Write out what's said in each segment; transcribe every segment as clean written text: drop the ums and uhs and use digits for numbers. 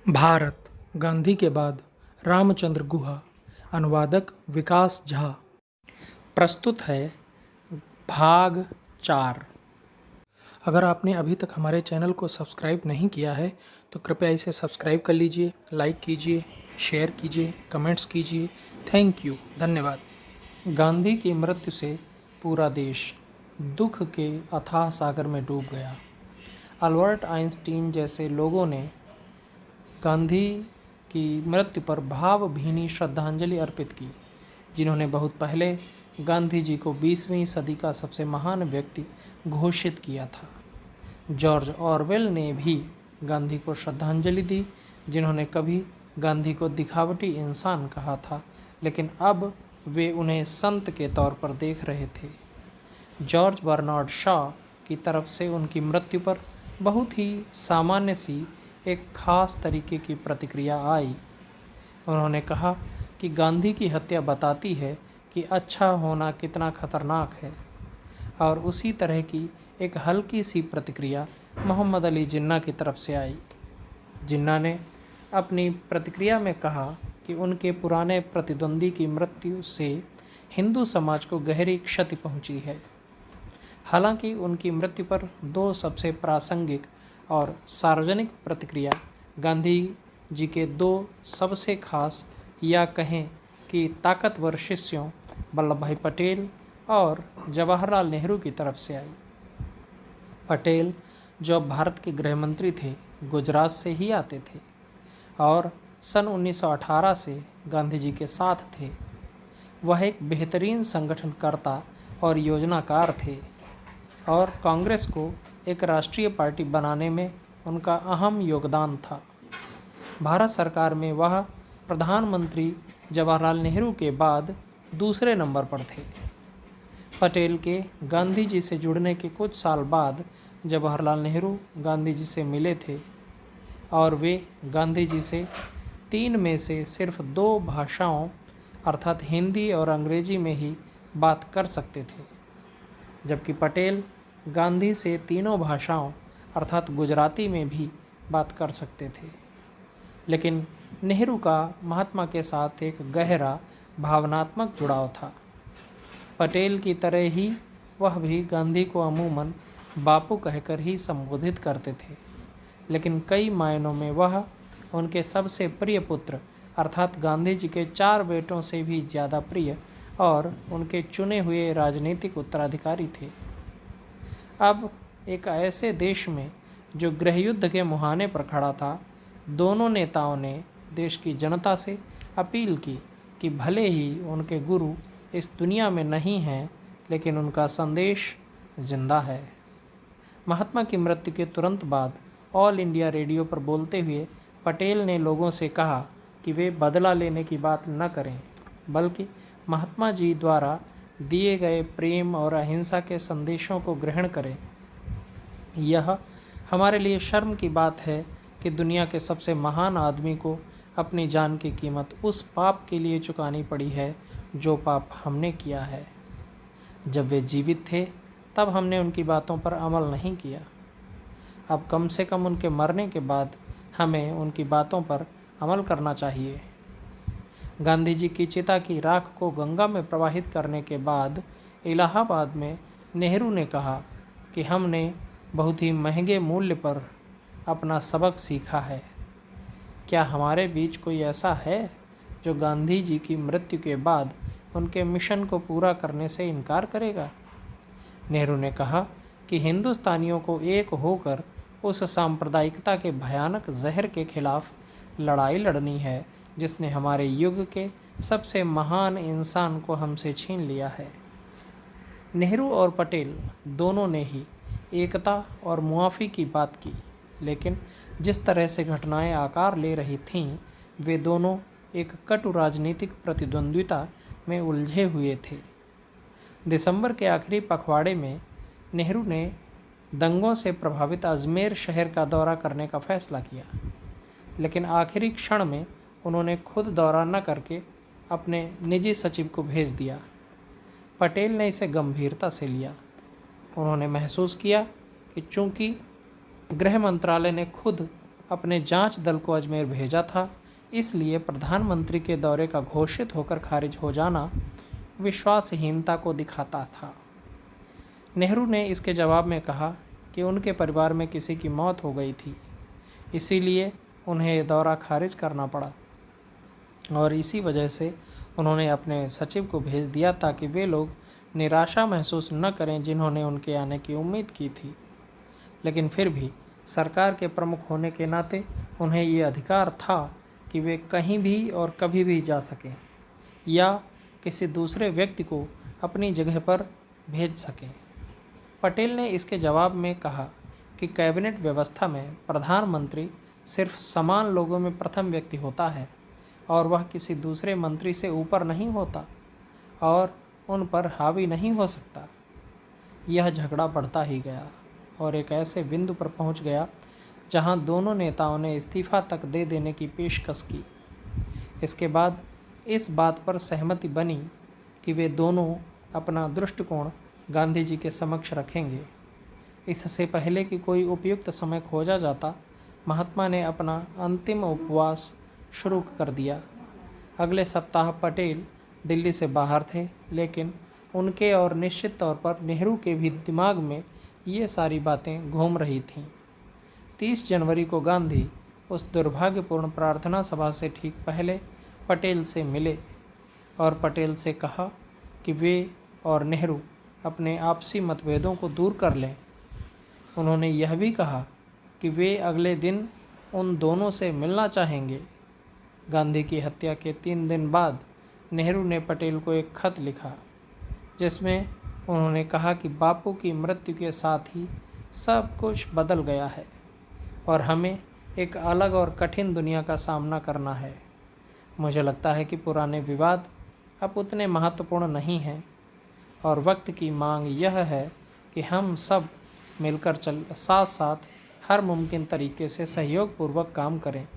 भारत, गांधी के बाद रामचंद्र गुहा। अनुवादक विकास झा। प्रस्तुत है भाग 4। अगर आपने अभी तक हमारे चैनल को सब्सक्राइब नहीं किया है तो कृपया इसे सब्सक्राइब कर लीजिए, लाइक कीजिए, शेयर कीजिए, कमेंट्स कीजिए। थैंक यू, धन्यवाद। गांधी की मृत्यु से पूरा देश दुख के अथाह सागर में डूब गया। अल्बर्ट आइंस्टीन जैसे लोगों ने गांधी की मृत्यु पर भावभीनी श्रद्धांजलि अर्पित की, जिन्होंने बहुत पहले गांधी जी को 20वीं सदी का सबसे महान व्यक्ति घोषित किया था। जॉर्ज ऑरवेल ने भी गांधी को श्रद्धांजलि दी, जिन्होंने कभी गांधी को दिखावटी इंसान कहा था, लेकिन अब वे उन्हें संत के तौर पर देख रहे थे। जॉर्ज बर्नार्ड शॉ की तरफ से उनकी मृत्यु पर बहुत ही सामान्य सी एक खास तरीके की प्रतिक्रिया आई। उन्होंने कहा कि गांधी की हत्या बताती है कि अच्छा होना कितना खतरनाक है, और उसी तरह की एक हल्की सी प्रतिक्रिया मोहम्मद अली जिन्ना की तरफ से आई। जिन्ना ने अपनी प्रतिक्रिया में कहा कि उनके पुराने प्रतिद्वंदी की मृत्यु से हिंदू समाज को गहरी क्षति पहुंची है। हालांकि उनकी मृत्यु पर दो सबसे प्रासंगिक और सार्वजनिक प्रतिक्रिया गांधी जी के दो सबसे खास या कहें कि ताकतवर शिष्यों वल्लभ भाई पटेल और जवाहरलाल नेहरू की तरफ से आई। पटेल, जो भारत के गृह मंत्री थे, गुजरात से ही आते थे और सन 1918 से गांधी जी के साथ थे। वह एक बेहतरीन संगठनकर्ता और योजनाकार थे और कांग्रेस को एक राष्ट्रीय पार्टी बनाने में उनका अहम योगदान था। भारत सरकार में वह प्रधानमंत्री जवाहरलाल नेहरू के बाद दूसरे नंबर पर थे। पटेल के गांधी जी से जुड़ने के कुछ साल बाद जवाहरलाल नेहरू गांधी जी से मिले थे और वे गांधी जी से 3 में से सिर्फ 2 भाषाओं अर्थात हिंदी और अंग्रेजी में ही बात कर सकते थे, जबकि पटेल गांधी से तीनों भाषाओं अर्थात गुजराती में भी बात कर सकते थे। लेकिन नेहरू का महात्मा के साथ एक गहरा भावनात्मक जुड़ाव था। पटेल की तरह ही वह भी गांधी को अमूमन बापू कहकर ही संबोधित करते थे, लेकिन कई मायनों में वह उनके सबसे प्रिय पुत्र अर्थात गांधी जी के 4 बेटों से भी ज़्यादा प्रिय और उनके चुने हुए राजनीतिक उत्तराधिकारी थे। अब एक ऐसे देश में जो गृहयुद्ध के मुहाने पर खड़ा था, दोनों नेताओं ने देश की जनता से अपील की कि भले ही उनके गुरु इस दुनिया में नहीं हैं, लेकिन उनका संदेश जिंदा है। महात्मा की मृत्यु के तुरंत बाद ऑल इंडिया रेडियो पर बोलते हुए पटेल ने लोगों से कहा कि वे बदला लेने की बात न करें, बल्कि महात्मा जी द्वारा दिए गए प्रेम और अहिंसा के संदेशों को ग्रहण करें। यह हमारे लिए शर्म की बात है कि दुनिया के सबसे महान आदमी को अपनी जान की कीमत उस पाप के लिए चुकानी पड़ी है जो पाप हमने किया है। जब वे जीवित थे तब हमने उनकी बातों पर अमल नहीं किया। अब कम से कम उनके मरने के बाद हमें उनकी बातों पर अमल करना चाहिए। गांधी जी की चिता की राख को गंगा में प्रवाहित करने के बाद इलाहाबाद में नेहरू ने कहा कि हमने बहुत ही महंगे मूल्य पर अपना सबक सीखा है। क्या हमारे बीच कोई ऐसा है जो गांधी जी की मृत्यु के बाद उनके मिशन को पूरा करने से इनकार करेगा? नेहरू ने कहा कि हिंदुस्तानियों को एक होकर उस सांप्रदायिकता के भयानक जहर के खिलाफ लड़ाई लड़नी है जिसने हमारे युग के सबसे महान इंसान को हमसे छीन लिया है। नेहरू और पटेल दोनों ने ही एकता और मुआफ़ी की बात की, लेकिन जिस तरह से घटनाएं आकार ले रही थीं, वे दोनों एक कटु राजनीतिक प्रतिद्वंद्विता में उलझे हुए थे। दिसंबर के आखिरी पखवाड़े में नेहरू ने दंगों से प्रभावित अजमेर शहर का दौरा करने का फैसला किया, लेकिन आखिरी क्षण में उन्होंने खुद दौरा न करके अपने निजी सचिव को भेज दिया। पटेल ने इसे गंभीरता से लिया। उन्होंने महसूस किया कि चूंकि गृह मंत्रालय ने खुद अपने जांच दल को अजमेर भेजा था, इसलिए प्रधानमंत्री के दौरे का घोषित होकर खारिज हो जाना विश्वासहीनता को दिखाता था। नेहरू ने इसके जवाब में कहा कि उनके परिवार में किसी की मौत हो गई थी, इसीलिए उन्हें ये दौरा खारिज करना पड़ा और इसी वजह से उन्होंने अपने सचिव को भेज दिया ताकि वे लोग निराशा महसूस न करें जिन्होंने उनके आने की उम्मीद की थी। लेकिन फिर भी सरकार के प्रमुख होने के नाते उन्हें ये अधिकार था कि वे कहीं भी और कभी भी जा सकें या किसी दूसरे व्यक्ति को अपनी जगह पर भेज सकें। पटेल ने इसके जवाब में कहा कि कैबिनेट व्यवस्था में प्रधानमंत्री सिर्फ समान लोगों में प्रथम व्यक्ति होता है और वह किसी दूसरे मंत्री से ऊपर नहीं होता और उन पर हावी नहीं हो सकता। यह झगड़ा बढ़ता ही गया और एक ऐसे बिंदु पर पहुंच गया जहां दोनों नेताओं ने इस्तीफा तक दे देने की पेशकश की। इसके बाद इस बात पर सहमति बनी कि वे दोनों अपना दृष्टिकोण गांधी जी के समक्ष रखेंगे। इससे पहले कि कोई उपयुक्त समय खोजा जाता, महात्मा ने अपना अंतिम उपवास शुरू कर दिया। अगले सप्ताह पटेल दिल्ली से बाहर थे, लेकिन उनके और निश्चित तौर पर नेहरू के भी दिमाग में ये सारी बातें घूम रही थीं। 30 जनवरी को गांधी उस दुर्भाग्यपूर्ण प्रार्थना सभा से ठीक पहले पटेल से मिले और पटेल से कहा कि वे और नेहरू अपने आपसी मतभेदों को दूर कर लें। उन्होंने यह भी कहा कि वे अगले दिन उन दोनों से मिलना चाहेंगे। गांधी की हत्या के 3 दिन बाद नेहरू ने पटेल को एक खत लिखा जिसमें उन्होंने कहा कि बापू की मृत्यु के साथ ही सब कुछ बदल गया है और हमें एक अलग और कठिन दुनिया का सामना करना है। मुझे लगता है कि पुराने विवाद अब उतने महत्वपूर्ण नहीं हैं और वक्त की मांग यह है कि हम सब मिलकर साथ साथ हर मुमकिन तरीके से सहयोगपूर्वक काम करें।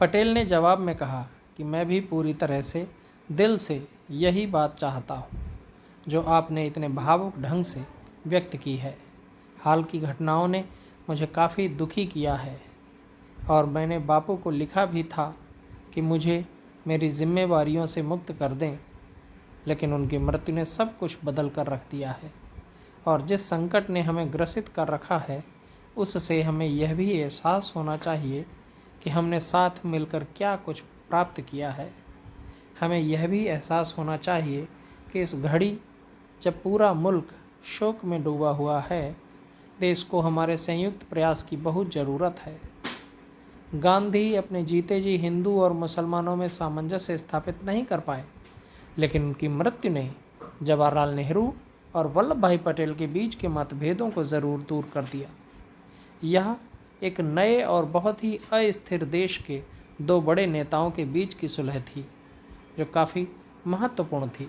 पटेल ने जवाब में कहा कि मैं भी पूरी तरह से दिल से यही बात चाहता हूँ जो आपने इतने भावुक ढंग से व्यक्त की है। हाल की घटनाओं ने मुझे काफ़ी दुखी किया है और मैंने बापू को लिखा भी था कि मुझे मेरी जिम्मेवारियों से मुक्त कर दें, लेकिन उनकी मृत्यु ने सब कुछ बदल कर रख दिया है और जिस संकट ने हमें ग्रसित कर रखा है उससे हमें यह भी एहसास होना चाहिए कि हमने साथ मिलकर क्या कुछ प्राप्त किया है। हमें यह भी एहसास होना चाहिए कि इस घड़ी जब पूरा मुल्क शोक में डूबा हुआ है, देश को हमारे संयुक्त प्रयास की बहुत ज़रूरत है। गांधी अपने जीते जी हिंदू और मुसलमानों में सामंजस्य स्थापित नहीं कर पाए, लेकिन उनकी मृत्यु ने जवाहरलाल नेहरू और वल्लभ भाई पटेल के बीच के मतभेदों को ज़रूर दूर कर दिया। यह एक नए और बहुत ही अस्थिर देश के 2 बड़े नेताओं के बीच की सुलह थी जो काफ़ी महत्वपूर्ण थी।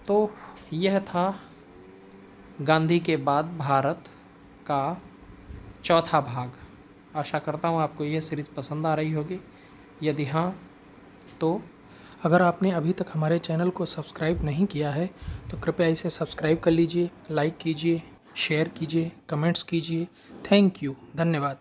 तो यह था गांधी के बाद भारत का चौथा भाग। आशा करता हूँ आपको यह सीरीज़ पसंद आ रही होगी। यदि हाँ तो अगर आपने अभी तक हमारे चैनल को सब्सक्राइब नहीं किया है तो कृपया इसे सब्सक्राइब कर लीजिए, लाइक कीजिए, शेयर कीजिए, कमेंट्स कीजिए। थैंक यू, धन्यवाद।